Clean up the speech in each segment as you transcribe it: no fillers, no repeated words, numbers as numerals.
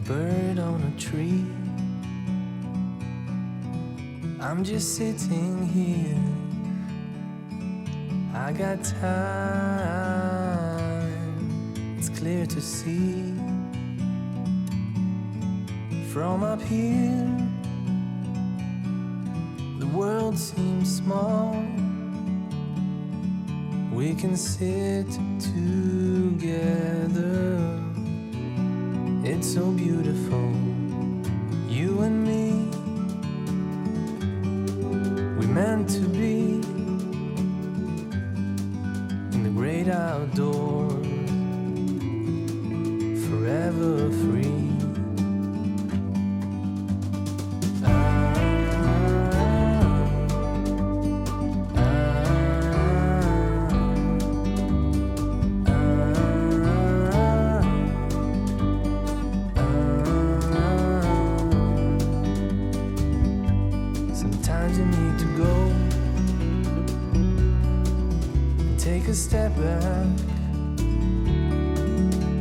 a bird on a tree. I'm just sitting here. I got time. It's clear to see. From up here, the world seems small. We can sit together. It's so beautiful, you and me. We meant to be in the great outdoors, forever free. Sometimes you need to go and take a step back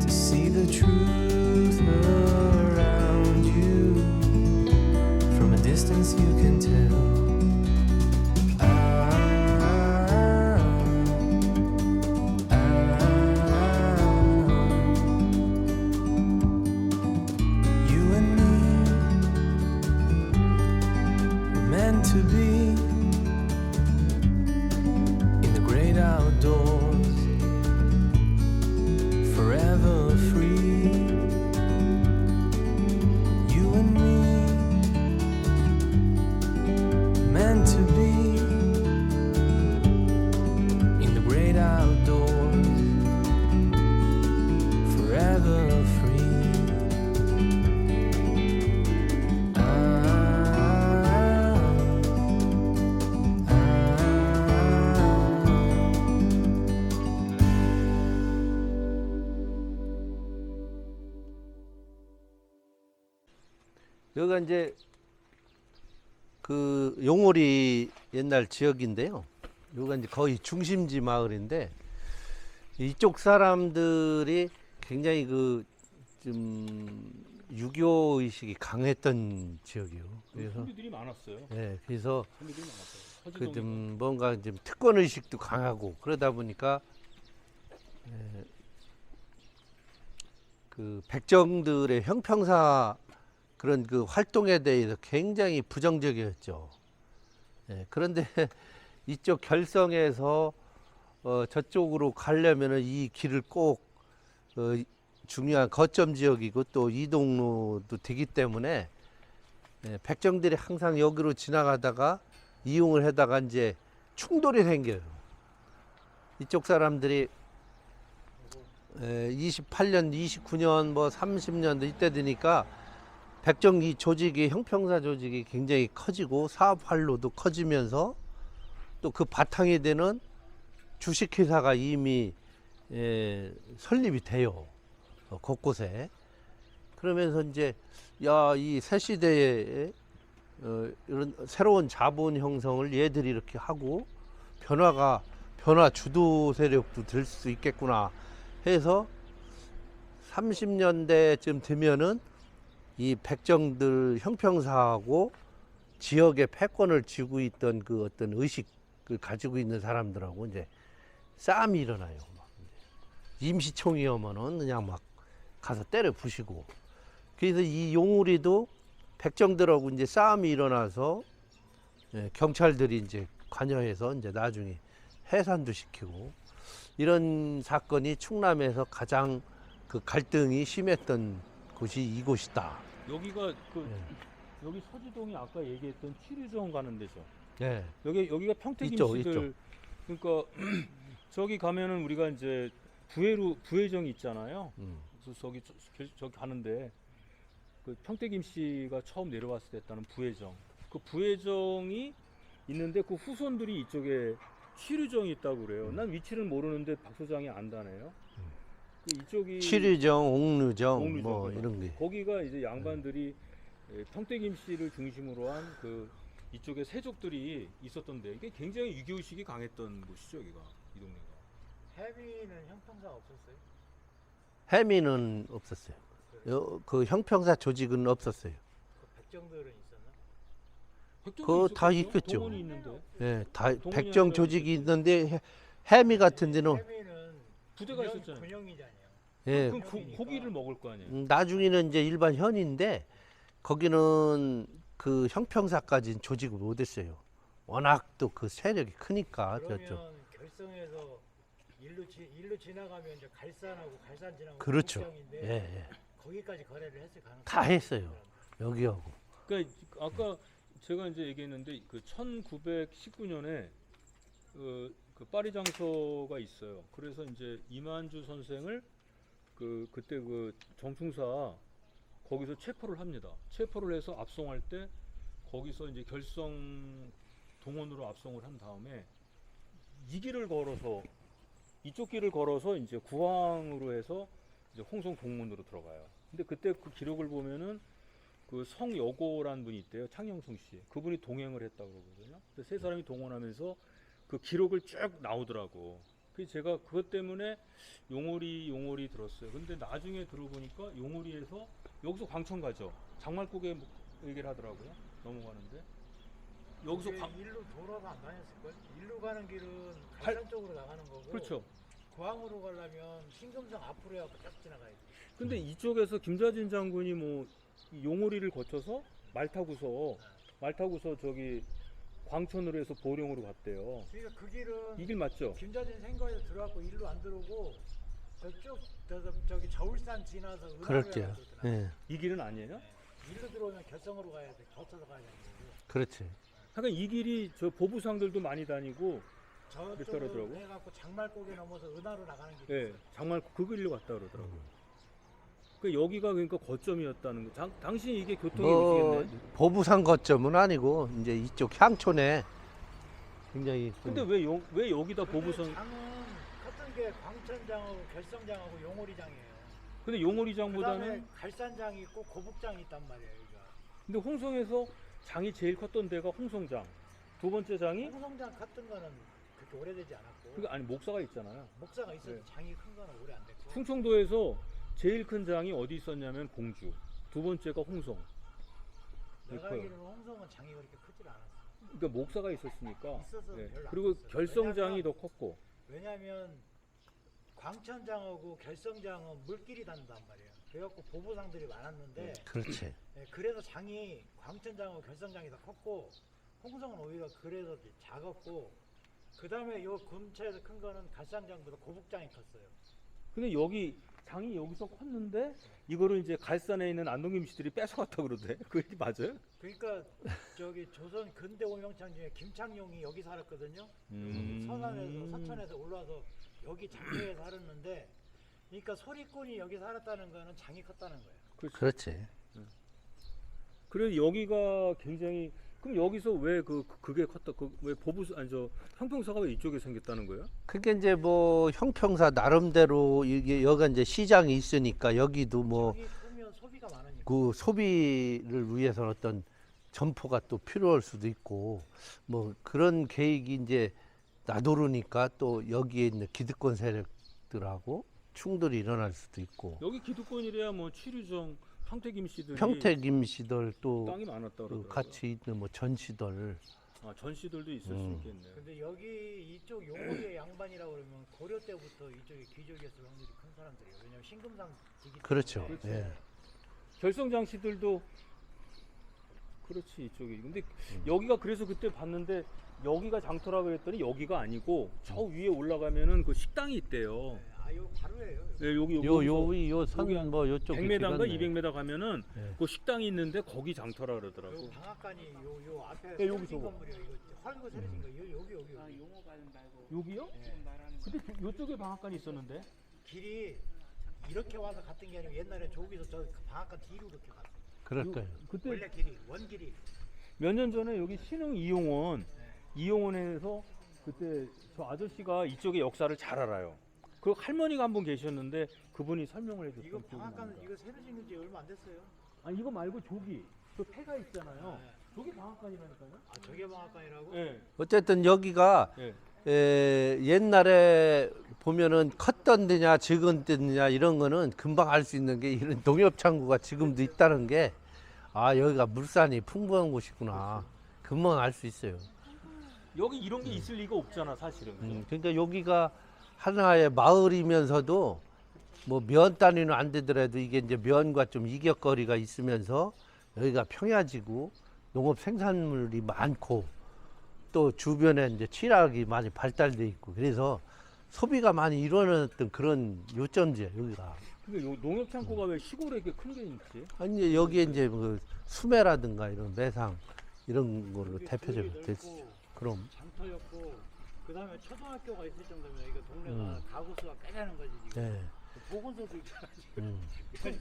to see the truth around you. From a distance you can tell. You and me were meant to be in the great outdoors, forever free. You and me meant to be in the great outdoors, forever free. 여기가 이제 그 용오리 옛날 지역인데요. 여기가 이제 거의 중심지 마을인데 이쪽 사람들이 굉장히 그 좀 유교 의식이 강했던 지역이요. 그래서 선비들이 많았어요. 예, 그래서 선비들이 많았어요. 그 서지동에서. 좀 뭔가 좀 특권 의식도 강하고 그러다 보니까 예, 그 백정들의 형평사 그런 그 활동에 대해서 굉장히 부정적이었죠. 예, 그런데 이쪽 결성에서 저쪽으로 가려면은 이 길을 꼭 중요한 거점 지역이고 또 이동로도 되기 때문에 예, 백정들이 항상 여기로 지나가다가 이용을 하다가 이제 충돌이 생겨요. 이쪽 사람들이 28년, 29년, 뭐 30년도 이때 되니까 백정 이 조직이 형평사 조직이 굉장히 커지고 사업 활로도 커지면서 또 그 바탕이 되는 주식회사가 이미 설립이 돼요. 곳곳에. 그러면서 이제 야, 이 새 시대에 이런 새로운 자본 형성을 얘들이 이렇게 하고 변화 주도 세력도 될 수 있겠구나 해서 30년대쯤 되면은 이 백정들 형평사하고 지역의 패권을 쥐고 있던 그 어떤 의식을 가지고 있는 사람들하고 이제 싸움이 일어나요. 막 임시총이 오면은 그냥 막 가서 때려 부시고. 그래서 이 용우리도 백정들하고 이제 싸움이 일어나서 경찰들이 이제 관여해서 이제 나중에 해산도 시키고 이런 사건이 충남에서 가장 그 갈등이 심했던 곳이 이곳이다. 여기가 그 예. 여기 서지동이 아까 얘기했던 치류정 가는 데죠. 네. 여기가 평택 있죠, 임시들. 그러니까 저기 가면은 우리가 이제 부회정이 있잖아요. 그래서 저기 가는데 그 평택 임시가 처음 내려왔을 때 했다는 부회정. 그 부회정이 있는데 그 후손들이 이쪽에 치류정이 있다고 그래요. 난 위치를 모르는데 박 소장이 안다네요. 그 이쪽이 치류정, 옥류정, 옥류정, 뭐 그죠. 이런 게. 거기가 이제 양반들이 평택 임시를 중심으로 한 그 이쪽에 세족들이 있었던데 이게 굉장히 유교의식이 강했던 곳이죠, 여기가 이 동네가. 해비는 형평사 없었어요? 해미는 없었어요. 그 그 형평사 조직은 없었어요. 백정들은 있었나? 그거 다 있겠죠. 동원이 있는데 예, 다 동원이 백정 아니라 조직이 있는데 해미 같은 데는 해미는 부대가 있었잖아요. 군영이잖아요. 예, 그럼 고기를 먹을 거 아니에요. 나중에는 이제 일반 현인데 거기는 그 형평사까지는 조직을 못했어요. 워낙 또 그 세력이 크니까 저쪽. 그러면 결성에서 일로 지나가면 이제 갈산하고 갈산 지나가면 그렇죠. 국경인데 예, 예. 거기까지 거래를 했을 가능성이 다 했어요. 있어요. 여기하고. 그러니까 아까 제가 이제 얘기했는데 그 1919년에 그 파리 장소가 있어요. 그래서 이제 이만주 선생을 그때 그 정충사 거기서 체포를 합니다. 체포를 해서 압송할 때 거기서 이제 결성 동원으로 압송을 한 다음에 이 길을 걸어서 이쪽 길을 걸어서 이제 구항으로 해서 이제 홍성 동문으로 들어가요. 근데 그때 그 기록을 보면은 그 성여고라는 분이 있대요. 창영성 씨. 그분이 동행을 했다고 그러거든요. 그래서 세 사람이 동원하면서 그 기록을 쭉 나오더라고. 그래서 제가 그것 때문에 용오리 들었어요. 근데 나중에 들어보니까 용오리에서 여기서 광천 가죠. 장말국에 얘기를 하더라고요. 넘어가는데 여기서 일로 돌아서 안 다녔을걸? 일로 가는 길은 갈- 갈산 쪽으로 나가는 거고 그렇죠. 구항으로 가려면 신금성 앞으로 해갖고 쫙 지나가야 돼. 근데 이쪽에서 김자진 장군이 뭐 용오리를 거쳐서 말 타고서 저기 광천으로 해서 보령으로 갔대요. 그러니까 그 길은 이 길 맞죠? 김자진 생거에서 들어갔고 일로 안 들어오고 저쪽 저기 저울산 지나서 은하로 그럴게요. 해갖고 들어가. 예, 이 길은 아니에요? 일로 들어오면 결성으로 가야 돼. 거쳐서 가야 되는 거고. 그렇지. 그러니까 이 길이 저 보부상들도 많이 다니고 저쪽으로 그러더라고. 해갖고 장말고개 넘어서 은하로 나가는 길이 예, 있어요. 장말 그 길로 갔다 그러더라고요. 그 여기가 그러니까 거점이었다는 거. 당시 이게 교통이 뭐 오시겠네. 보부상 거점은 아니고 이제 이쪽 향촌에 굉장히 좀 근데 왜 여기다 보부상? 근데 장은 컸던 게 광천장하고 결성장하고 용오리장이에요. 근데 그다음에 용오리장보다는 갈산장이 있고 고북장이 있단 말이에요. 여기가. 근데 홍성에서 장이 제일 컸던 데가 홍성장. 두 번째 장이 홍성장 컸던 거는 그렇게 오래되지 않았고 그게 아니 목사가 있잖아요. 목사가 있어도 네. 장이 큰 거는 오래 안 됐고. 충청도에서 제일 큰 장이 어디 있었냐면 공주. 두 번째가 홍성. 내가 커요. 알기로는 홍성은 장이 그렇게 크질 않았어. 그러니까 목사가 있었으니까. 있어서 예. 별로 안 그리고 컸어요. 결성장이 왜냐면- 더 컸고. 왜냐하면 광천장하고 결성장은 물길이 닿는단 말이에요. 그래갖고 보부상들이 많았는데 그렇지. 예, 그래서 장이 광천장하고 결성장이 더 컸고 홍성은 오히려 그래서 이제 작았고 그 다음에 요 근처에서 큰 거는 갈산장보다 고북장이 컸어요. 근데 여기 장이 여기서 컸는데 이거를 이제 갈산에 있는 안동김 씨들이 뺏어갔다 그러대. 그 얘기 맞아요? 그러니까 저기 조선 근대 오명창 중에 김창룡이 여기 살았거든요. 서산에서 서천에서 올라와서 여기 장터에 살았는데 그러니까 소리꾼이 여기 살았다는 거는 장이 컸다는 거예요. 그렇지. 그래서 여기가 굉장히 그럼 여기서 왜 그게 컸다? 왜 보부스 아니 저 형평사가 왜 이쪽에 생겼다는 거예요? 그게 이제 뭐 형평사 나름대로 이게 여기가 이제 시장이 있으니까 여기도 뭐 장이 크면 소비가 많으니까. 그 소비를 위해서 어떤 점포가 또 필요할 수도 있고 뭐 그런 계획이 이제 나도르니까 또 여기에 있는 기득권 세력들하고 충돌이 일어날 수도 있고 여기 기득권이래야 뭐 취류정 평택임 씨들이 평택임 씨들 또 땅이 많았다 그 그러더라고요. 같이 있는 뭐 전씨들 전 씨들도 있을 수 있겠네. 근데 여기 이쪽 용호리의 양반이라고 그러면 고려 때부터 이쪽에 귀족이었을 확률이 큰 사람들이에요. 왜냐면 신금상 지기 그렇죠. 때문에. 예. 결성장 씨들도 그렇지 이쪽이. 근데 여기가 그래서 그때 봤는데 여기가 장터라 그랬더니 여기가 아니고 저 위에 올라가면은 그 식당이 있대요. 요 바로예요. 네, 여기 요 여기 선 뭐 요쪽 100m인가 200m 가면은 네. 그 식당이 있는데 거기 장터라 그러더라고. 요 방앗간이 요 앞에 네, 여기 세려진 저거. 건물이에요. 이거 헐고 세려진 거. 여기. 아, 용어관 말고 여기요? 지금 말하는 거. 근데 요쪽에 방앗간이 있었는데. 길이 이렇게 와서 갔던 게 아니고 옛날에 저기서 저 방앗간 뒤로 이렇게 갔어요. 그럴까요? 그때 원래 길이 원길이. 몇 년 전에 여기 신흥 이용원에서 그때 저 아저씨가 이쪽의 역사를 잘 알아요. 그 할머니가 한 분 계셨는데 그분이 설명을 해줬던 이거 기억이 방앗간 납니다. 이거 세려진 지 얼마 안 됐어요. 아니 이거 말고 저기 그 폐가 있잖아요. 저게 방앗간이라니까요. 아 저게 방앗간이라고? 예. 어쨌든 여기가 예. 옛날에 보면은 컸던 데냐 적은 데냐 이런 거는 금방 알 수 있는 게 이런 농협 창구가 지금도 있다는 게 아 여기가 물산이 풍부한 곳이구나 금방 알 수 있어요. 여기 이런 게 있을 리가 없잖아, 사실은. 그죠? 그러니까 여기가 하나의 마을이면서도 뭐 면 단위는 안 되더라도 이게 이제 면과 좀 이격거리가 있으면서 여기가 평야지고 농업 생산물이 많고 또 주변에 이제 취락이 많이 발달돼 있고 그래서 소비가 많이 일어났던 그런 요점지야 여기가. 근데 요 농협 창고가 왜 시골에 이렇게 큰 게 있지? 아니 여기에 이제 그 수매라든가 이런 매상 이런 걸로 여기 대표적으로 구역이 됐지. 넓고 그럼 장터였고 그다음에 초등학교가 있을 정도면 이거 동네가 가구 수가 꽤 되는 거지 지금. 네. 보건소도 있잖아 지금.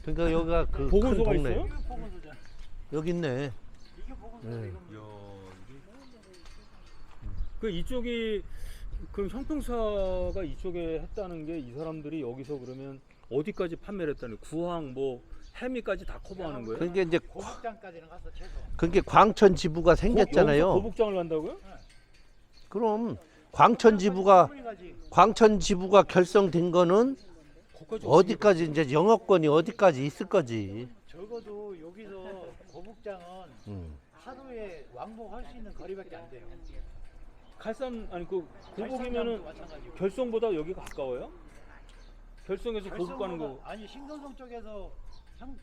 그러니까 여기가 그 큰 보건소가 동네. 있어요? 이게 보건소잖아. 여기 있네. 이게 보건소야 네. 이건. 그 이쪽이 그럼 형평사가 이쪽에 했다는 게 이 사람들이 여기서 그러면 어디까지 판매를 했다는 거예요? 구황 뭐 해미까지 다 커버하는 거예요? 그러니까 이제 고북장까지는 갔어 최소. 그게 광천 지부가 생겼잖아요. 여기서 거북장을 간다고요? 그럼 광천 지부가 결성된 거는 거기까지 어디까지 이제 영업권이 어디까지 있을 거지. 적어도 여기서 고북장은 하루에 왕복할 수 있는 거리밖에 안 돼요. 갈산 아니 그 결성장도 고북이면은 마찬가지고. 결성보다 여기가 가까워요? 결성에서 고북 가는 거. 아니 신건성 쪽에서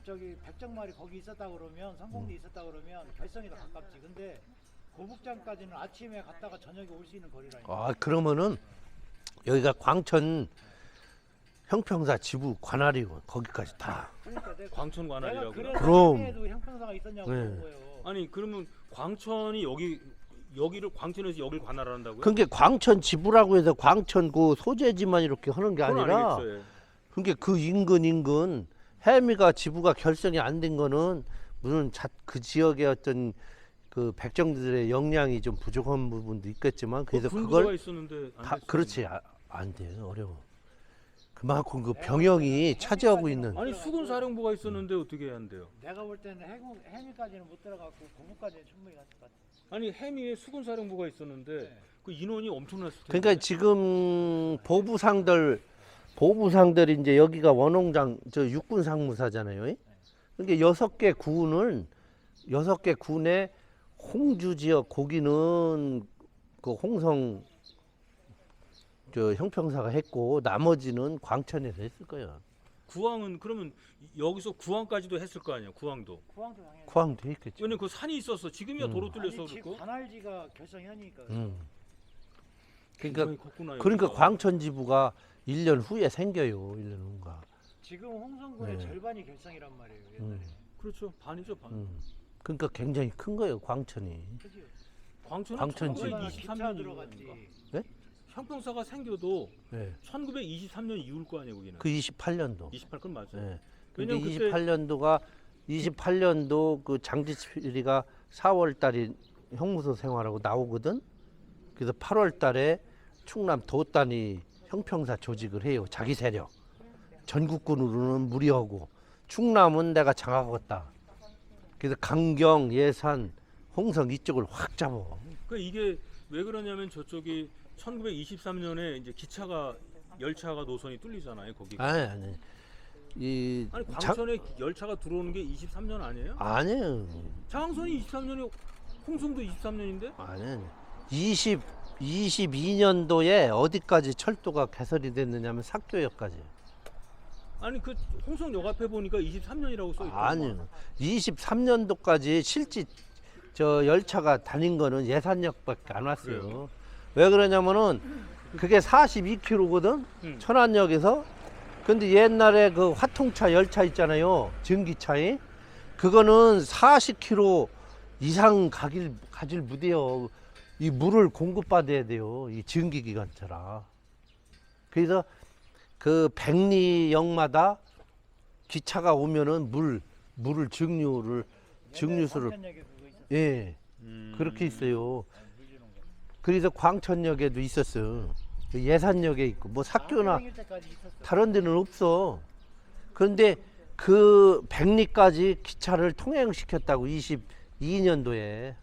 저기 백정마리 거기 있었다 그러면 성공리 있었다 그러면 결성이 더 가깝지. 근데 고북장까지는 아침에 갔다가 저녁에 올 수 있는 거리라니까. 아 그러면은 여기가 광천 형평사 지부 관할이고 거기까지 다. 그러니까 내가 광천 관할이라고요? 그래서 그럼. 에도 형평사가 있었냐고 네. 물은 거예요. 아니 그러면 광천이 여기를 광천에서 여길 관할한다고요? 그게 광천 지부라고 해서 광천 그 소재지만 이렇게 하는 게 그건 아니라 아니겠어요. 예. 그게 그 인근 해미가 지부가 결성이 안 된 거는 무슨 그 지역의 어떤 그 백정들의 역량이 좀 부족한 부분도 있겠지만 그래서 군부대가 그걸 있었는데 안 다 됐어요. 그렇지 안 돼 어려워. 그만큼 그 병영이 차지하고 있는 아니 수군 사령부가 있었는데 어떻게 해야 한대요? 내가 볼 때는 해미까지는 못 들어갔고 고북까지는 충분히 갔을 것 같아. 아니 해미에 수군 사령부가 있었는데 그 인원이 엄청났을 텐데. 그러니까 지금 보부상들 이제 여기가 원홍장 저 육군 상무사잖아요. 그러니까 6개 군에 홍주 지역 고기는 그 홍성 저 형평사가 했고 나머지는 광천에서 했을 거예요. 구황은 그러면 여기서 구황까지도 했을 거 아니야? 구황도. 구황도 당연히. 구황도 했겠지. 왜냐면 그 산이 있었어. 지금이야 도로 뚫려서 아니, 그렇고. 관할지가 결성현이니까. 그러니까 굉장히 컸구나, 그러니까 여기가. 광천 지부가 1년 후에 생겨요. 1년 후인가. 지금 홍성군의 네. 절반이 결성이란 말이에요. 옛날에. 그렇죠. 반이죠 반. 그러니까 굉장히 큰 거예요. 광천이. 그지? 광천은 광천 지부. 1923년 들어갔지. 네? 형평사가 생겨도 네. 1923년 이후일 거 아니에요, 거기는. 그 28년도. 28건 맞아요. 네. 왜냐면 그러니까 그때 28년도 그 장지필이가 4월 달에 형무소 생활하고 나오거든. 그래서 8월 달에 충남 도단이 형평사 조직을 해요. 자기 세력. 전국군으로는 무리하고 충남은 내가 장악했다. 그래서 강경, 예산, 홍성 이쪽을 확 잡아. 그 이게 왜 그러냐면 저쪽이 1923년에 이제 열차가 노선이 뚫리잖아요, 거기. 아니. 이 아니 광천에 열차가 들어오는 게 23년 아니에요? 아니에요. 장항선이 23년이 홍성도 23년인데? 아니. 22년도에 어디까지 철도가 개설이 됐느냐면 삭교역까지. 아니 그 홍성역 앞에 보니까 23년이라고 써 있고. 아니요. 23년도까지 실제 저 열차가 다닌 거는 예산역밖에 안 왔어요. 그래요? 왜 그러냐면은 그게 42km거든. 천안역에서. 근데 옛날에 그 화통차 열차 있잖아요. 전기차에. 그거는 40km 이상 가질 무대요. 이 물을 공급받아야 돼요. 이 전기기관차라. 그래서 그 백리역마다 기차가 오면은 물을 증류수를 광천역에 그거 있었어. 예 그렇게 있어요. 그래서 광천역에도 있었어. 예산역에 있고 뭐 삭교나 생일 때까지 있었어. 다른 데는 없어. 그런데 그 백리까지 기차를 통행시켰다고 22년도에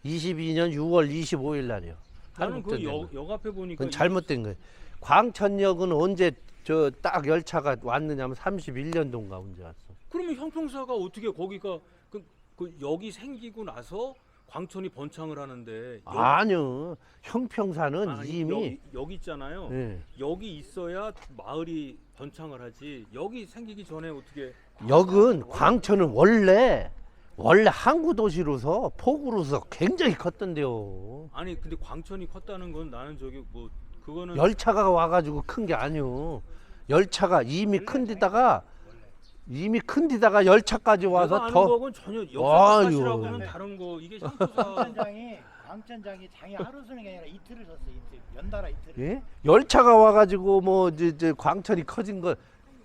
22년 6월 25일 날이요. 나는 그 한국전쟁. 역 앞에 보니까 그건 잘못된 거예요. 광천역은 언제 저 딱 열차가 왔느냐면 31년도인가 언제 왔어. 그러면 형평사가 어떻게 거기가 그 역이 생기고 나서 광천이 번창을 하는데 아니요. 형평사는 아니, 이미 역 있잖아요. 예. 역이 있어야 마을이 번창을 하지. 역이 생기기 전에 어떻게 역은 광천은 원래 항구 도시로서 포구로서 굉장히 컸던데요. 아니 근데 광천이 컸다는 건 나는 저기 뭐 그거는 열차가 와가지고 큰 게 아니요. 열차가 이미 큰 데다가 열차까지 와서 내가 아는 더 거는 전혀 아유. 역사사실하고는 다른 거. 이게 형평사 광천장이 장이 하루 쓰는 게 아니라 이틀을 썼어. 이틀. 연달아 이틀을. 예? 열차가 와가지고 뭐 이제 광천이 커진 거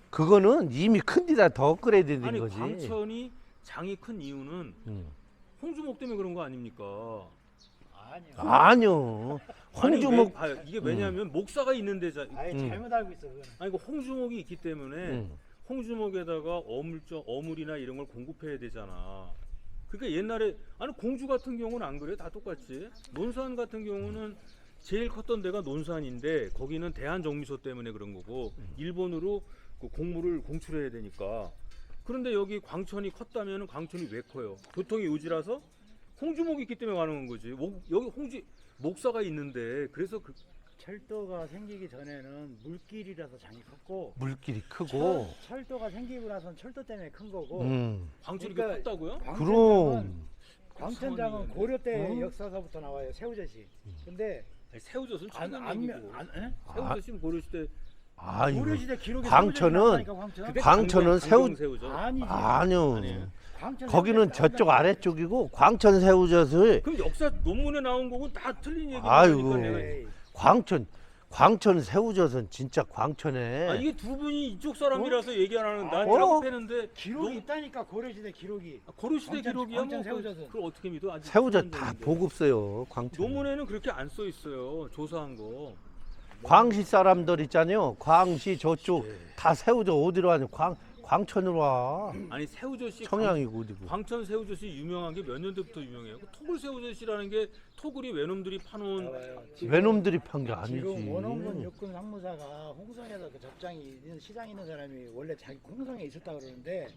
그거는 이미 큰 데다 더 업그레이드 된 아니 거지. 광천이 장이 큰 이유는 홍주목 때문에 그런 거 아닙니까? 아니요. 아니요. 홍주목 아니, 봐요. 이게 왜냐하면 목사가 있는 데자. 아예 잘못 알고 있어 그거는. 아니 그 홍주목이 있기 때문에 홍주목에다가 어물이나 이런 걸 공급해야 되잖아. 그러니까 옛날에 아니 공주 같은 경우는 안 그래? 다 똑같지. 논산 같은 경우는 제일 컸던 데가 논산인데 거기는 대한정미소 때문에 그런 거고 일본으로 그 곡물을 공출해야 되니까. 그런데 여기 광천이 컸다면 광천이 왜 커요? 교통이 요지라서 홍주목이 있기 때문에 가능한 거지. 여기 목사가 있는데 그래서 그 철도가 생기기 전에는 물길이라서 장이 컸고 물길이 크고 철도가 생기고 나서는 철도 때문에 큰 거고 광천이 그러니까 컸다고요? 그럼 광천장은 고려 때 역사서부터 나와요. 새우젓이. 근데 아니, 새우젓은 안- 최근 안- 얘기고. 안- 에? 새우젓이 고려시대. 아유. 고려시대 기록에 광천은 광천은 새우 새우젓. 아니지. 아니요. 아니에요. 광천 거기는 새우젓 저쪽 깜짝- 아래쪽이고 광천 새우젓을 그럼 역사 논문에 나온 거고 다 틀린 얘기니까 아이고. 내가. 에이, 광천 새우젓은 진짜 광천에 아 이게 두 분이 이쪽 사람이라서 얘기 안 하는 난 어? 대라고 패는데 기록이 있다니까 고려시대 기록이. 고려시대 광천- 기록이야 광천 뭐 새우젓은. 그걸 어떻게 믿어? 아직 새우젓 다 수년전인데. 보급 써요. 광천. 논문에는 그렇게 안 써 있어요. 조사한 거. 광시 사람들 있잖아요. 광시 저쪽 네. 다 새우젓 어디로 와냐? 광천으로 와. 아니 새우젓이 청양이고 어디고. 광천 새우젓이 유명한 게 몇 년도부터 유명해요? 그 토굴 새우젓이라는 게 토굴이 외놈들이 파놓은 나와요. 외놈들이 판 게 지금 아니지. 원원군 육군 상무사가 홍성에서 그 접장이 있는 시장에 있는 사람이 원래 자기 홍성에 있었다 그러는데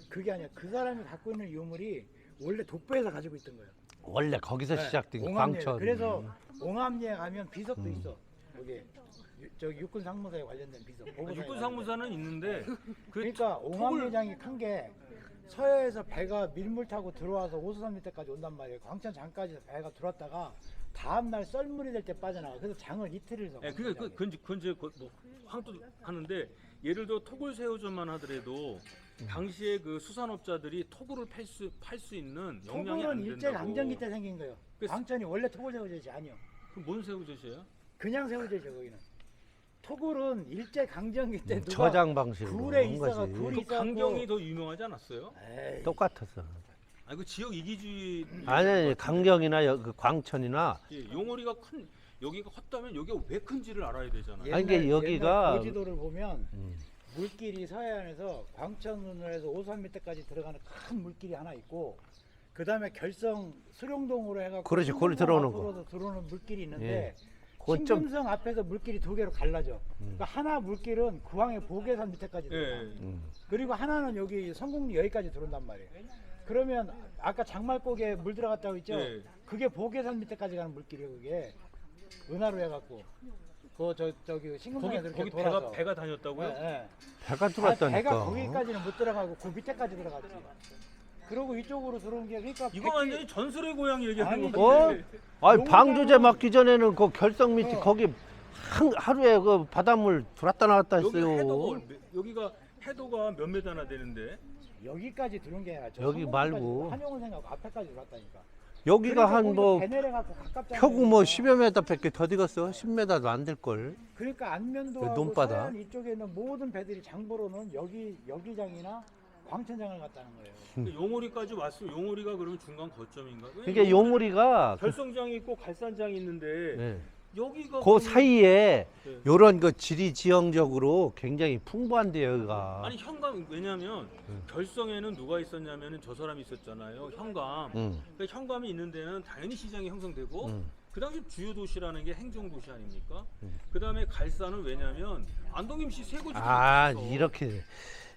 그게 아니야. 그 사람이 갖고 있는 유물이 원래 독배에서 가지고 있던 거예요. 원래 거기서 네, 시작된 게 옹암리에. 광천. 그래서 옹암리에 가면 비석도 있어. 여기 저기 육군 상무사에 관련된 비석. 보고서에 육군 관련된. 상무사는 있는데 그 그러니까 옹암리장이 큰 게 서해에서 배가 밀물 타고 들어와서 오수산 밑에까지 온단 말이에요. 광천장까지 배가 들어왔다가 다음 날 썰물이 될 때 빠져나가. 그래서 장을 이틀을 서. 예, 그건 이제 뭐 황도 하는데 예를 들어 토굴 새우젓만 하더라도 당시에 그 수산업자들이 토굴을 팔 수 있는 역량이 안 토굴은 된다고. 일제 강점기 때 생긴 거예요. 그래서- 광천이 원래 토굴 새우젓이 아니요. 그럼 뭔 새우젓이에요? 그냥 새우젓이요 거기는. 토굴은 일제 강점기 때 누가 저장 방식으로 굴에 한 있어가 거지. 굴이 그 있어갖고 강경이 더 유명하지 않았어요? 에이, 똑같았어. 아니 그 지역 이기주의 아니 강경이나 그 광천이나 예, 용어리가 큰 여기가 컸다면 여기가 왜 큰지를 알아야 되잖아요. 아니, 이게 여기가- 고지도를 보면 물길이 서해안에서 광천에서 오산 밑에까지 들어가는 큰 물길이 하나 있고 그 다음에 결성 수령동으로 해갖고 그렇지, 거기 신금성 들어오는 거. 앞으로도 들어오는 물길이 있는데 그건 좀 신금성 앞에서 물길이 두 개로 갈라져. 그러니까 하나 물길은 구항의 보계산 밑에까지 들어가. 예. 그리고 하나는 여기 성공리 여기까지 들어온단 말이에요. 그러면 아까 장말곡에 물 들어갔다고 했죠? 예. 그게 보계산 밑에까지 가는 물길이에요. 그게 은하로 해갖고 저기 신금성에서 거기 이렇게 거기 돌아서. 배가 다녔다고요? 예, 예. 배가 아, 들어왔다니까. 배가 거기까지는 못 들어가고 그 밑에까지 들어갔지. 그리고 이쪽으로 들어온 게 그러니까 이거 완전히 전설의 고향 얘기하는 아니, 거 어? 같은데. 아니 용산은- 방조제 막기 전에는 그 결성 밑에 어. 거기 하루에 그 바닷물 들었다 나왔다 여기 했어요. 여기가 해도가 몇 메다나 되는데 여기까지 들어온 게 아니라 저 여기 성공까지 말고. 한용을 생각하고 앞에까지 들어왔다니까. 여기가 그러니까 한 거기서 뭐 배 내려갖고 가깝잖아요. 표구 뭐 10여 메다밖에 더 되겠어. 10메다도 안 될 걸. 그러니까 안면도 그 하고 논바다. 서해안 이쪽에 있는 모든 배들이 장보러는 여기장이나 광천장을 갔다는 거예요. 그 용오리까지 왔어. 용오리가 그러면 중간 거점인가? 그러니까 용우리가 결성장이 있고 갈산장이 있는데 네. 여기가 그 그러면- 사이에 네. 요런 그 지리 지형적으로 굉장히 풍부한데요, 여기가. 아니 현감 왜냐면 결성에는 누가 있었냐면은 저 사람이 있었잖아요. 현감. 그러니까 현감이 있는 데는 당연히 시장이 형성되고 그 당시 주요 도시라는 게 행정 도시 아닙니까? 그 다음에 갈산은 왜냐면 안동김씨 세고지. 아, 이렇게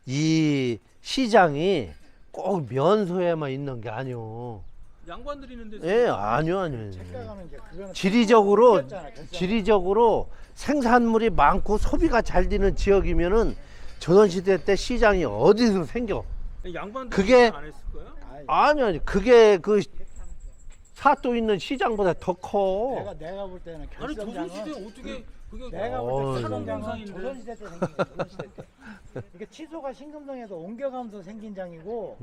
이 시장이 꼭 면소에만 있는 게 아니오. 양반들이 있는데. 예, 아니요. 착각하는 게 그거는 지리적으로 생겼잖아, 결정은. 지리적으로 생산물이 많고 소비가 잘 되는 지역이면은 조선시대 때 시장이 어디서 생겨? 양반들 그게- 안 했을 거야? 아니, 그게 그 사또 있는 시장보다 더 커. 내가 볼 때는 아니 결성장은 조선시대 어떻게 그게 내가 어, 볼 때 이거. 결성장은 조선시대 때 생긴 거야. 조선시대 때. 이게 취소가 신금성에서 옮겨가면서 생긴 장이고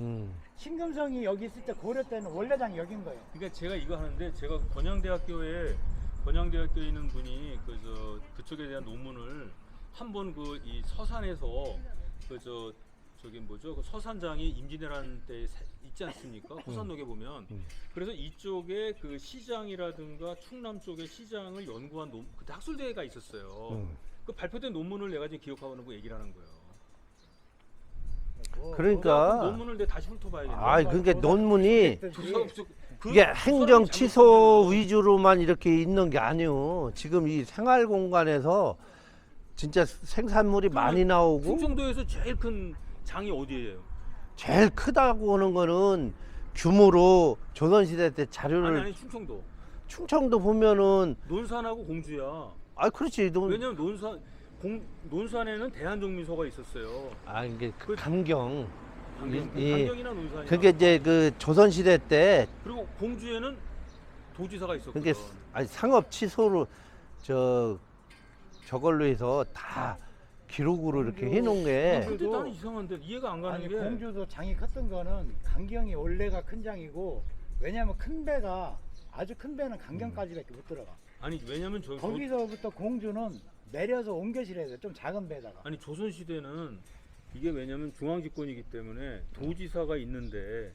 신금성이 여기 있을 때 고려 때는 원래 장이 여긴 거예요. 그러니까 제가 이거 하는데 제가 권양대학교에 있는 분이 그쪽에 대한 논문을 한번 그 이 서산에서 저기 뭐죠? 그 서산장이 임진왜란 때 있지 않습니까? 호산록에 보면 그래서 이쪽에 그 시장이라든가 충남 쪽의 시장을 연구한 그때 학술대회가 있었어요. 그 발표된 논문을 내가 지금 기억하고 있는 거 얘기를 하는 거예요. 그러니까 논문을 내가 다시 훑어봐야겠네. 아, 그러니까 논문이 조사가 부족- 그 이게 사람이 행정 잘못 취소 설명한 위주로만 이렇게 있는 게 아니오. 지금 이 생활 공간에서 진짜 생산물이 많이 나오고 충청도에서 제일 큰 장이 어디예요? 제일 크다고 하는 거는 규모로 조선시대 때 자료를 아니 충청도. 충청도 보면은 논산하고 공주야. 아 그렇지 왜냐면 논산에는 대한종민서가 있었어요. 아 이게 그 그- 감경 이- 강경이나 논산이나. 그게 이제 그 조선시대 때 그리고 공주에는 도지사가 있었거든. 그게 아니 상업 취소로 저걸로 해서 다 기록으로 이렇게 해놓은 게 근데 나는 이상한데 이해가 안 가는 아니 게 공주도 장이 컸던 거는 강경이 원래가 큰 장이고 왜냐면 큰 배가 아주 큰 배는 강경까지밖에 못 들어가. 아니 왜냐면 거기서부터 공주는 내려서 옮겨 실어야 돼. 좀 작은 배다가. 아니 조선 시대는 이게 왜냐면 중앙 집권이기 때문에 도지사가 있는데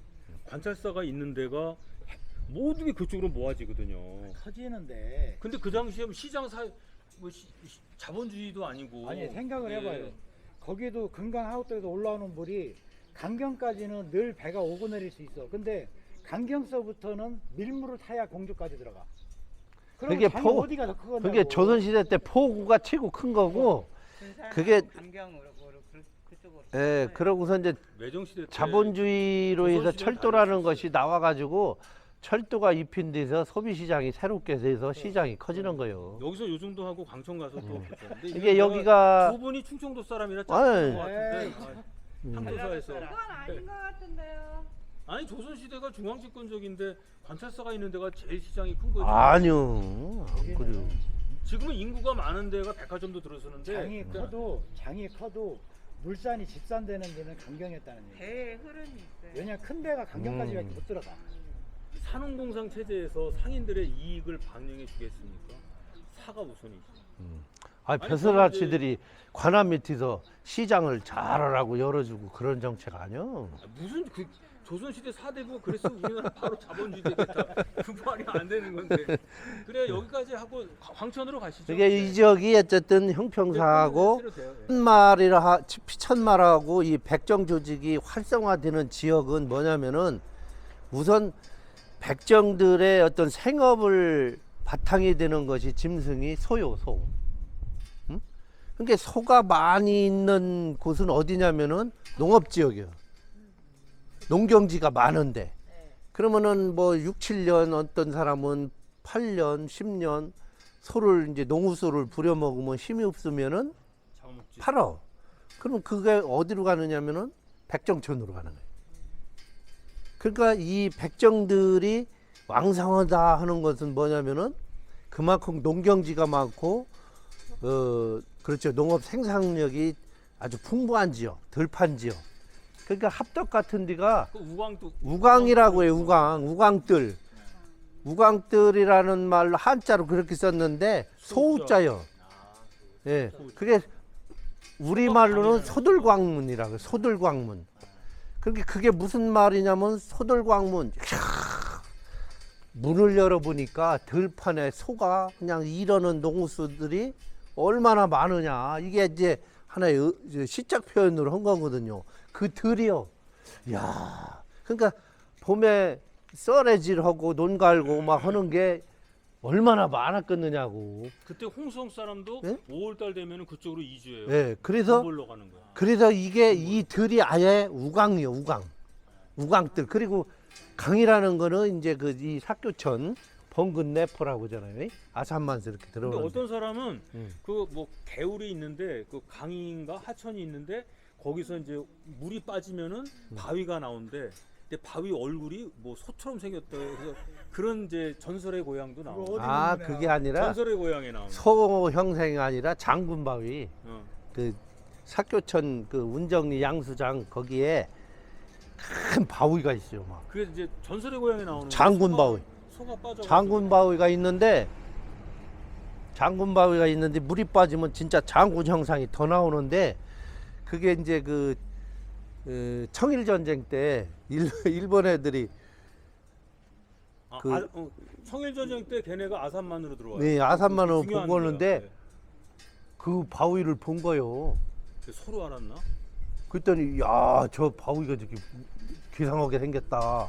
관찰사가 있는 데가 모든 게 그쪽으로 모아지거든요. 커지는데 근데 그 당시에 자본주의도 아니고 아니 생각을 예. 해봐요. 거기도 금강 하우떡에서 올라오는 물이 강경까지는 늘 배가 오고 내릴 수 있어. 근데 강경서부터는 밀물을 타야 공주까지 들어가. 그럼 그게 장이 포- 어디가 더 크겠냐고. 그게 조선시대 때 포구가 최고 큰 거고 그게- 감경으로 그쪽으로. 예 그러고서 이제 외정시대 때 자본주의로 해서 조선시대는 철도라는 다르셨어요. 것이 나와가지고 철도가 입힌 데서 소비시장이 새롭게 돼서 시장이 커지는 거예요. 여기서 요즘도 하고 광천 가서 또 근데 이게 여기가 두 분이 충청도 사람이라 아이. 짝꿍인 것 같은데 에이. 항도사에서 그건 아닌 것 같은데요. 아니 조선 시대가 중앙 집권적인데 관찰사가 있는 데가 제일 시장이 큰 거지. 아니요 그래요. 지금은 인구가 많은 데가 백화점도 들어서는데 장이 그러니까 커도 물산이 집산되는 데는 강경이었다는 얘기. 배에 흐름이 있어요. 왜냐 큰 배가 강경까지밖에 못 들어가. 산업공상 체제에서 상인들의 이익을 반영해 주겠습니까? 사가 우선이지. 아 벼슬아치들이 관함 밑에서 시장을 잘하라고 열어주고 그런 정책 아니요. 무슨 그 조선시대 사대부가 그랬으면 우리나라 바로 자본주의 되겠다. 그 말이 안 되는 건데. 그래 여기까지 하고 광천으로 가시죠. 이게 이 지역이 어쨌든 형평사하고 네, 돼요. 피천말하고 이 백정 조직이 활성화되는 지역은 뭐냐면은 우선 백정들의 어떤 생업을 바탕이 되는 것이 짐승이 소요 소. 응? 그러니까 소가 많이 있는 곳은 어디냐면은 농업 지역이요. 농경지가 많은데 그러면은 뭐 6, 7년 어떤 사람은 8년, 10년 소를 이제 농우소를 부려먹으면 힘이 없으면은 잡아먹지. 팔어. 그럼 그게 어디로 가느냐면은 백정촌으로 가는 거예요. 그러니까 이 백정들이 왕성하다 하는 것은 뭐냐면은 그만큼 농경지가 많고 그렇죠. 농업 생산력이 아주 풍부한 지역, 덜판 지역. 그러니까 합덕 같은 데가 그 우광도 우광이라고 해요. 우광들. 우광들이라는 말로 한자로 그렇게 썼는데 소우자요. 예. 그게 우리말로는 소들광문이라고 소들광문. 그게 무슨 말이냐면 소들광문. 문을 열어보니까 들판에 소가 그냥 이러는 농수들이 얼마나 많으냐. 이게 이제 하나의 이제 시적 표현으로 한 거거든요. 그 들이요. 야, 그러니까 봄에 썰애질하고 논 갈고 막 하는 게 얼마나 많았겠느냐고. 그때 홍성 사람도 예? 5월달 되면은 그쪽으로 이주해요. 예, 그래서 뭘 가는 거야. 그래서 이게 이 들이 아예 우강이요, 우강들. 그리고 강이라는 거는 이제 그 이 사교천 번근 내포라고 하잖아요. 아산만서 이렇게 근데 들어오는. 어떤 사람은 음. 그 뭐 개울이 있는데 그 강인가 하천이 있는데 거기서 이제 물이 빠지면은 바위가 나온대. 근데 바위 얼굴이 뭐 소처럼 생겼다. 그래서 그런 이제 전설의 고향도 나오고. 어디 아, 있는 그게 거야? 아니라 전설의 고향에 나오는. 소 형생이 아니라 장군바위. 어. 그 사교천 그 운정리 양수장 거기에 큰 바위가 있어요. 막 그게 이제 전설의 고향에 나오는. 장군 바위. 소가 빠져. 장군 바위가 있는데 물이 빠지면 진짜 장군 형상이 더 나오는데 그게 이제 그 청일 전쟁 때 일본 애들이 그- 청일 전쟁 때 걔네가 아산만으로 들어와요. 네, 아산만으로 중요한 본 거는데 거야. 그 바위를 본 거요. 네. 서로 알았나? 그랬더니 야, 저 바위가 저렇게 기상하게 생겼다.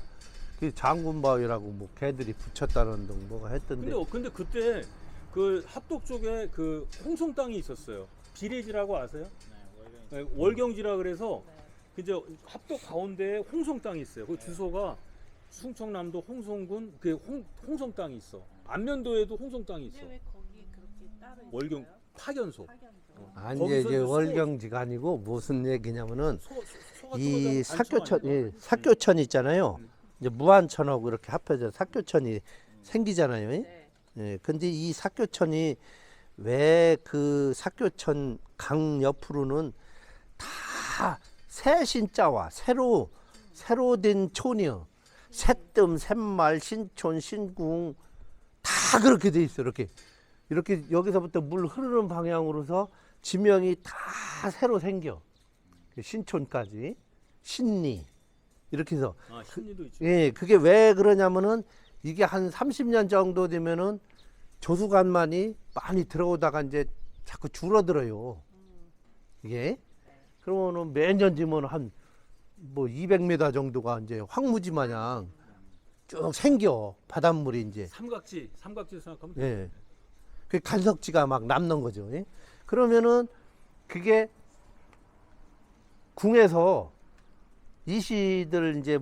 그 장군 바위라고 뭐 걔들이 붙였다는 둥 뭐가 했던데. 근데 그때 그 합독 쪽에 그 홍성 땅이 있었어요. 비례지라고 아세요? 네, 월경지라 그래서 이제 합독 가운데에 홍성 땅이 있어요. 그 주소가 충청남도 홍성군 그 홍성 땅이 있어. 안면도에도 홍성 땅이 있어. 근데 왜 거기 그렇게 따로 월경 있어요? 파견소. 파견소. 아니 거기서 이제 이제 월경지가 아니고 무슨 얘기냐면은 소가 이 들어가면 사교천, 단청 아닌가? 사교천 있잖아요. 음. 이제 무안천하고 이렇게 합해져 사교천이 생기잖아요. 네. 예, 근데 이 사교천이 왜 그 사교천 강 옆으로는 다 새 신자와 새로 된 촌이요. 새뜸, 샘말, 신촌, 신궁 다 그렇게 돼 있어. 이렇게 여기서부터 물 흐르는 방향으로서 지명이 다 새로 생겨. 신촌까지 신리 이렇게 해서 아, 신리도 있죠. 예, 그게 왜 그러냐면은 이게 한 30년 정도 되면은 조수간만이 많이 들어오다가 이제 자꾸 줄어들어요. 이게 그러면은 매년 지면 한 뭐 200m 정도가 이제 황무지 마냥 쭉 생겨 바닷물이 이제 삼각지 생각하면 돼. 예. 그 간석지가 막 남는 거죠. 예? 그러면은 그게 궁에서 이시들 이제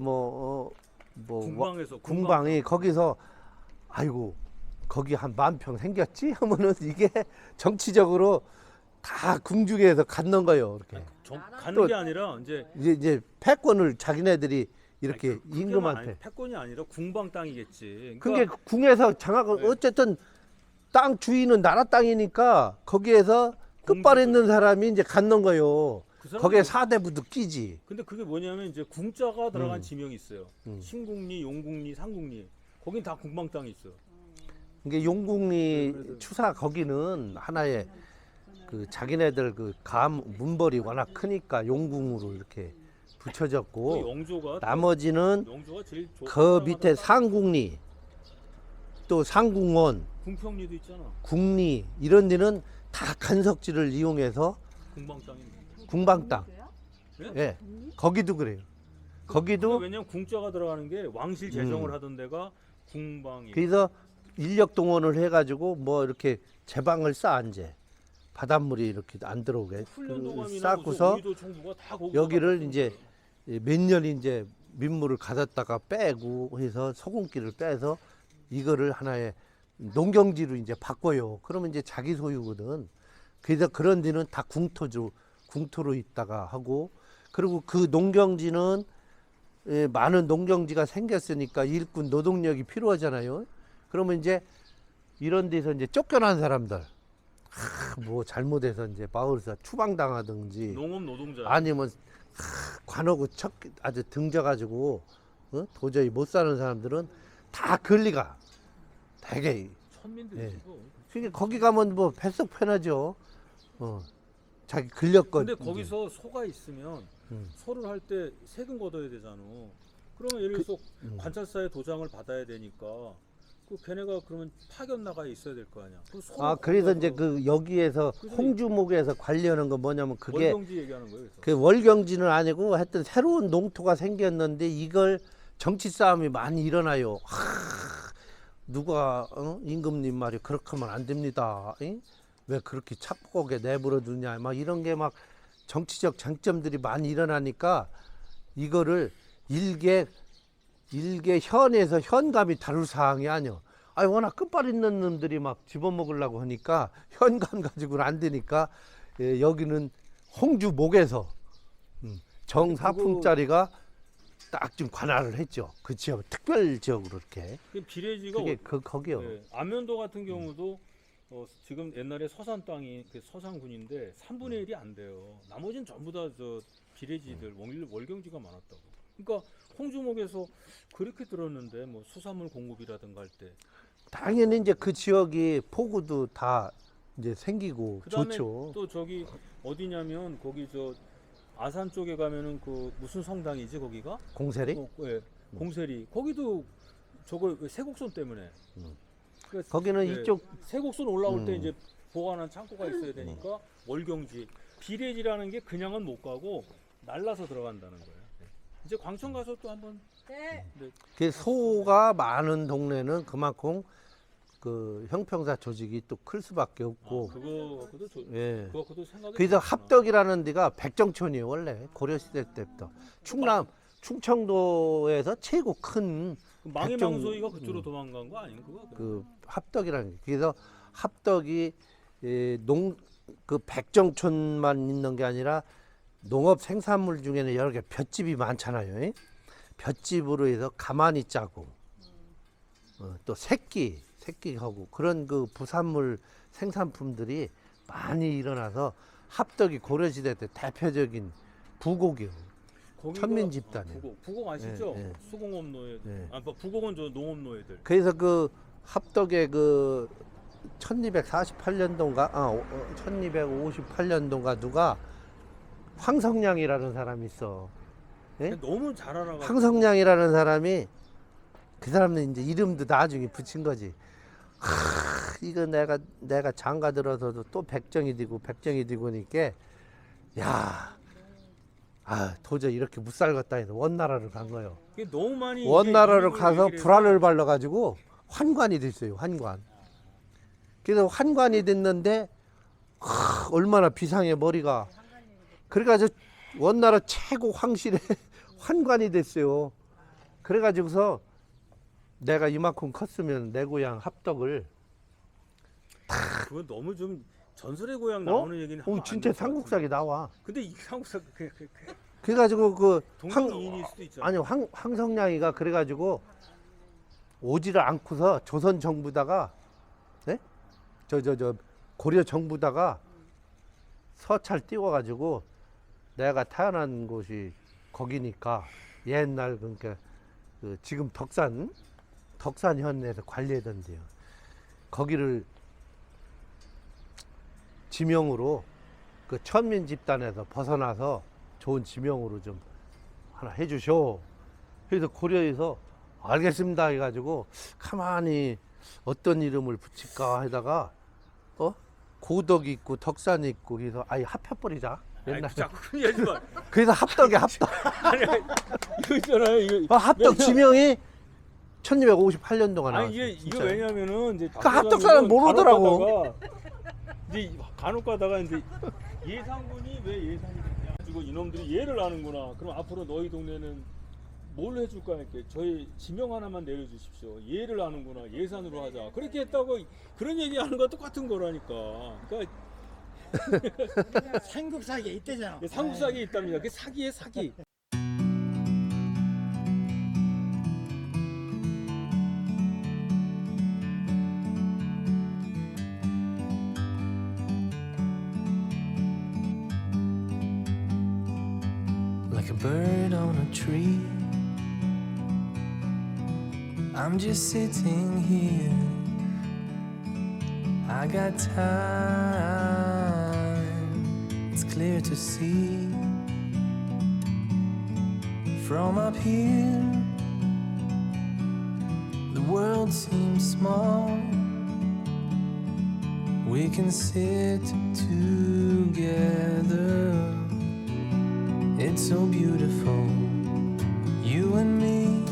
궁방에서 궁방이 거기서 아이고 거기 한 10,000평 생겼지 하면은 이게 정치적으로 다 궁중에서 갖는 거예요. 이렇게 가는 또- 게 아니라 이제 이제 패권을 자기네들이 이렇게 아니, 그게만 임금한테 아니, 패권이 아니라 궁방 땅이겠지. 그게 궁에서 장악을 네. 어쨌든 땅 주인은 나라 땅이니까 거기에서 끝발에 있는 사람이 이제 갖는 거요. 그 사람이 거기에 사대부도 끼지. 근데 그게 뭐냐면 이제 궁자가 들어간 음. 지명이 있어요. 음. 신궁리, 용궁리, 상궁리. 거긴 다 궁방 땅이 있어요. 이게 용궁리 그래서- 추사 거기는 하나의 그 자기네들 그 문벌이 워낙 크니까 용궁으로 이렇게 또 붙여졌고 영조가 나머지는 영조가 제일 그 밑에 상궁리 또 상궁원 궁평리도 있잖아. 궁리 이런 데는 다 간석지를 이용해서 궁방 땅인데. 궁방 땅. 예? 예. 거기도 그래요. 거기도 왜냐면 궁자가 들어가는 게 왕실 재정을 하던 데가 궁방이. 그래서 인력 동원을 해가지고 뭐 이렇게 제방을 쌓아 이제 바닷물이 이렇게 안 들어오게 훈련도감이나 쌓고서 의도 총부가 다 거기서 여기를 갖다 이제 쓰는 몇 년 이제 민물을 가뒀다가 빼고 해서 소금기를 빼서 이거를 하나의 농경지로 이제 바꿔요. 그러면 이제 자기 소유거든. 그래서 그런 데는 다 궁토로 있다가 하고 그리고 그 농경지는 많은 농경지가 생겼으니까 일꾼 노동력이 필요하잖아요. 그러면 이제 이런 데서 이제 쫓겨난 사람들 뭐 잘못해서 이제 마을에서 추방당하든지 농업 노동자. 아니면 관하고 아주 등져가지고 도저히 못 사는 사람들은 다 권리가 되게 천민들 예. 있고. 그러니까 거기 가면 뭐 뱃속 편하죠. 자기 근력껏 근데 거기서 소가 있으면 음. 소를 할 때 세금 걷어야 되잖아. 그러면 예를 들어서 관찰사의 도장을 받아야 되니까 그 걔네가 그러면 파견 나가 있어야 될 거 아니야. 그래서 이제 그 여기에서 홍주목에서 관리하는 건 뭐냐면 그게 월경지 얘기하는 거예요. 그래서. 그 월경지는 아니고 하여튼 새로운 농토가 생겼는데 이걸 정치 싸움이 많이 일어나요. 누가 임금님 말이 그렇게 하면 안 됩니다. 응? 왜 그렇게 착복하게 내버려 두냐 막 이런 게 막 정치적 쟁점들이 많이 일어나니까 이거를 일개 현에서 현감이 다룰 사항이 아니요. 워낙 끝발 있는 놈들이 막 집어먹으려고 하니까 현감 가지고는 안 되니까 여기는 홍주목에서 정사품짜리가 딱 좀 관할을 했죠. 그 지역 특별 지역으로 이렇게. 그 비례지가 그게 거기요. 네, 안면도 같은 경우도 지금 옛날에 서산 땅이 그 서산군인데 3분의 1이 안 돼요. 나머지는 전부 다 저 비례지들 월경지가 많았다고. 그러니까 홍주목에서 그렇게 들었는데 뭐 수산물 공급이라든가 할 때. 당연히 이제 그 지역이 포구도 다 이제 생기고 그다음에 좋죠. 또 저기 어디냐면 거기 저 아산 쪽에 가면은 그 무슨 성당이지 거기가? 공세리? 예, 공세리. 거기도 저거 세곡선 때문에. 그러니까 거기는 예, 이쪽 세곡선 올라올 때 이제 보관한 창고가 있어야 되니까 월경지 비례지라는 게 그냥은 못 가고 날라서 들어간다는 거예요. 네. 이제 광천 가서 또 한번 네. 그 소가 많은 동네는 그만큼 그 형평사 조직이 또 클 수밖에 없고. 그것도 예. 그것도 생각이. 그래서 합덕이라는 데가 백정촌이에요. 원래 고려시대 때부터 충청도에서 최고 큰 망해망소이가 그쪽으로 도망간 거 아닌가 그거? 그 합덕이라는 게. 그래서 합덕이 그 백정촌만 있는 게 아니라 농업 생산물 중에는 여러 개 볏집이 많잖아요. 볏집으로 해서 가마니 짜고 또 새끼하고 그런 그 부산물 생산품들이 많이 일어나서 합덕이 고려시대 때 대표적인 부곡이요. 천민 집단이에요. 부곡 아시죠? 예, 예. 수공업 노예. 예. 부곡은 저 농업 노예들. 그래서 그 합덕의 그 1248년도인가 1258년도인가 누가 황성량이라는 사람이 있어. 예? 너무 잘 알아가. 황성량이라는 사람이 그 사람은 이제 이름도 나중에 붙인 거지. 이거 내가 장가 들어서도 또 백정이 되고 니까 도저히 이렇게 못 살겠다 해서 원나라를 간 거예요. 그게 너무 많이 원나라를 이제 가서 얘기를 불알을 발라가지고 환관이 됐어요. 환관. 그래서 환관이 됐는데 얼마나 비상해 머리가. 그래가지고 원나라 최고 황실에 환관이 됐어요. 그래가지고서 내가 이만큼 컸으면 내 고향 합덕을 그건 너무 좀 전설의 고향 나오는 얘기는 하면 안 진짜 될것 삼국사기 나와. 같은데. 근데 이 삼국사 그래가지고 그 동명이인일 수도 있잖아. 아니 황성량이가 그래가지고 오지를 않고서 조선 정부다가 네? 저 고려 정부다가 서찰 띄워가지고 내가 태어난 곳이 거기니까 옛날 그러니까 그 지금 덕산 현에서 관리하던데요. 거기를 지명으로 그 천민 집단에서 벗어나서 좋은 지명으로 좀 하나 해주쇼. 그래서 고려에서 알겠습니다 해가지고 가만히 어떤 이름을 붙일까 하다가 고덕이 있고 덕산이 있고 그래서 아예 합해버리자. 옛날에. 자꾸 그 얘기 마. 그래서 합덕이 합덕. 이거 있잖아요. 이거 합덕 지명이 1258년도가 나왔어요. 아니 이게 진짜요. 왜냐면은 이제 그 합덕 사람 모르더라고. 간혹 가다가 이제 예산군이 왜 예산이 됐냐 가지고 이놈들이 얘를 아는구나. 그럼 앞으로 너희 동네는 뭘 해줄까 이렇게 저희 지명 하나만 내려주십시오. 얘를 아는구나. 예산으로 하자. 그렇게 했다고 그런 얘기하는 거 똑같은 거라니까. 그러니까 삼국사기에 있대잖아. 삼국사기 있답니다. 그게 사기에 사기. Like a bird on a tree, I'm just sitting here. I got time, it's clear to see. From up here, the world seems small, we can sit together. It's so beautiful, you and me.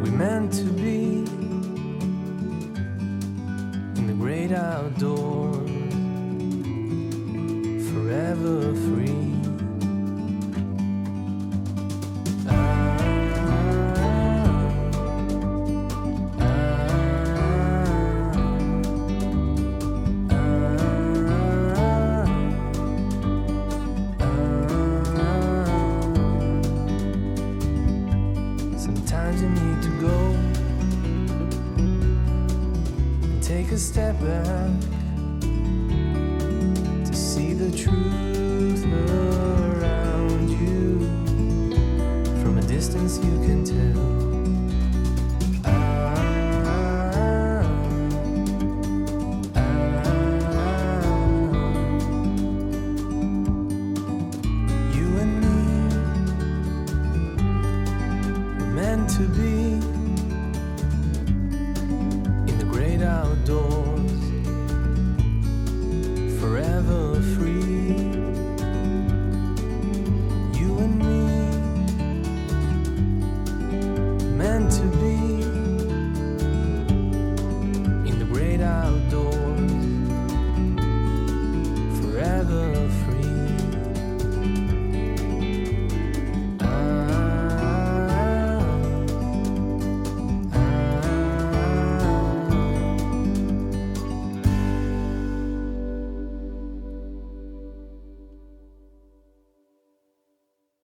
We meant to be in the great outdoors, forever free. Sometimes you need to go and take a step back to see the truth around you. From a distance you can tell. You and me were meant to be in the great outdoors.